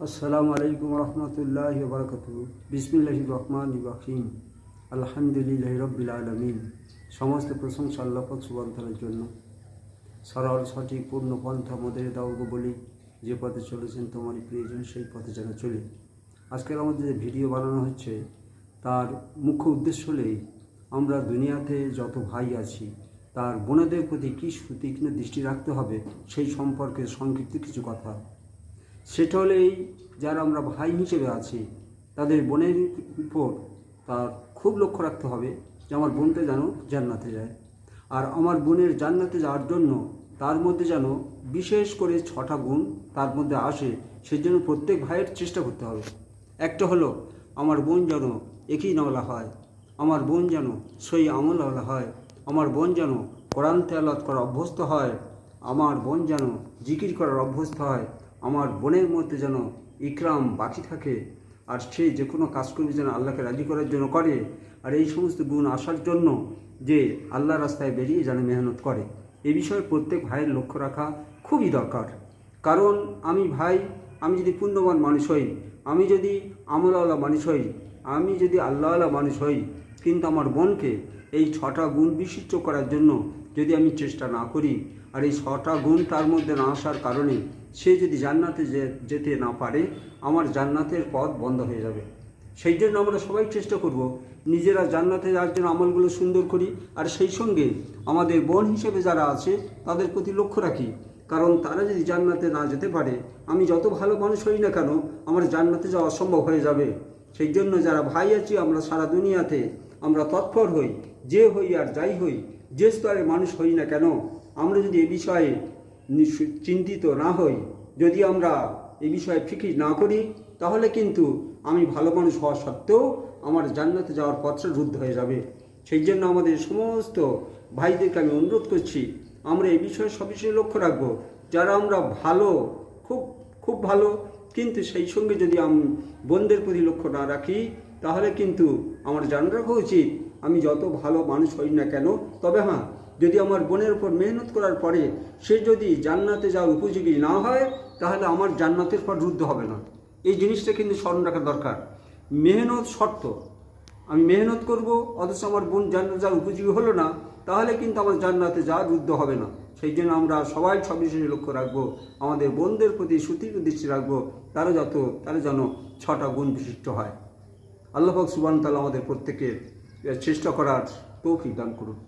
আসসালামু আলাইকুম রহমতুল্লাহি ওয়া বারাকাতুহু। বিসমিল্লাহির রহমানির রহিম। আলহামদুলিল্লাহি রাব্বিল আলামিন। সমস্ত প্রশংসা আল্লাহ পাক সুবহানাহু ওয়া তাআলার জন্য। সরল সঠিক পূর্ণ পন্থা মোদের দাও গো বলি, যে পথে চলেছেন তোমারই প্রিয়জন সেই পথে যেন চলি। আজকের আমাদের যে ভিডিও বানানো হচ্ছে তার মুখ্য উদ্দেশ্য হলেই আমরা দুনিয়াতে যত ভাই আছি তার বোনেদের প্রতি কী তীক্ষ্ণ দৃষ্টি রাখতে হবে সেই সম্পর্কে সংক্ষিপ্ত কিছু কথা। সেটা হলেই যারা আমরা ভাই হিসেবে আছি তাদের বোনের উপর তার খুব লক্ষ্য রাখতে হবে যে আমার বোনটা যেন জান্নাতে যায়, আর আমার বোনের জান্নাতে যাওয়ার জন্য তার মধ্যে যেন বিশেষ করে 6টা গুণ তার মধ্যে আসে, সেই জন্য প্রত্যেক ভাইয়ের চেষ্টা করতে হবে। একটা হলো আমার বোন যেন একই নওলা হয়, আমার বোন যেন সই আমলওয়ালা হয়, আমার বোন যেন কোরআন তেলাওয়াত করা অভ্যস্ত হয়, আমার বোন যেন জিকির করার অভ্যস্ত হয়, আমার বোনের মধ্যে যেন ইকরাম বাকি থাকে, আর সে যে কোনো কাজ করবে যেন আল্লাহকে রাজি করার জন্য করে। আর এই সমস্ত গুণ আসার জন্য যে আল্লাহ রাস্তায় বেরিয়ে যেন মেহনত করে, এই বিষয়ে প্রত্যেক ভাইয়ের লক্ষ্য রাখা খুবই দরকার। কারণ আমি যদি পুণ্যবান মানুষ হই, আমি যদি আমলওয়ালা মানুষ হই, আমি যদি আল্লাহওয়ালা মানুষ হই, কিন্তু আমার বোনকে এই 6টা গুণ বিশিষ্ট করার জন্য যদি আমি চেষ্টা না করি, আর এই 6টা গুণ তার মধ্যে না আসার কারণে সে যদি জান্নাতে যেতে না পারে, আমার জান্নাতের পথ বন্ধ হয়ে যাবে। সেই জন্য আমরা সবাই চেষ্টা করব নিজেরা জান্নাতে যাওয়ার জন্য আমলগুলো সুন্দর করি, আর সেই সঙ্গে আমাদের বোন হিসেবে যারা আছে তাদের প্রতি লক্ষ্য রাখি। কারণ তারা যদি জান্নাতে না যেতে পারে, আমি যত ভালো মানুষ হই না কেন আমার জান্নাতে যাওয়া অসম্ভব হয়ে যাবে। সেই জন্য যারা ভাই আছি আমরা সারা দুনিয়াতে আমরা তৎপর হই, যে হই আর যাই হই, যে স্তরের মানুষ হই না কেন, আমরা যদি এ বিষয়ে চিন্তিত না হই, যদি আমরা এই বিষয়ে ফিকির না করি, তাহলে কিন্তু আমি ভালো মানুষ হওয়া সত্ত্বেও আমার জান্নাতে যাওয়ার পথটা রুদ্ধ হয়ে যাবে। সেই জন্য আমাদের সমস্ত ভাইদেরকে আমি অনুরোধ করছি আমরা এই বিষয়ে সবিশেষ লক্ষ্য রাখবো। যারা আমরা ভালো, খুব ভালো, কিন্তু সেই সঙ্গে যদি আমি বোনদের প্রতি লক্ষ্য না রাখি, তাহলে কিন্তু আমার জানা রাখা উচিত আমি যত ভালো মানুষ হই না কেন, তবে হ্যাঁ, যদি আমার বোনের উপর মেহনত করার পরে সে যদি জান্নাতে যাওয়ার উপযোগী না হয়, তাহলে আমার জান্নাতের পর রুদ্ধ হবে না। এই জিনিসটা কিন্তু স্মরণ রাখা দরকার। মেহনত শর্ত, আমি মেহনত করব অথচ আমার বোন জান্নাতে যাওয়ার উপযোগী হলো না, তাহলে কিন্তু আমার জান্নাতে যাওয়া রুদ্ধ হবে না। সেই জন্য আমরা সবাই সবিশেষে লক্ষ্য রাখবো, আমাদের বোনদের প্রতি সুতীক্ষ্ণ দৃষ্টি রাখবো, তারা যেন 6টা গুণ বিশিষ্ট হয়। আল্লাহ পাক সুবহানাহু ওয়া তাআলা আমাদের প্রত্যেকের চেষ্টা করার তৌফিক দান করুন।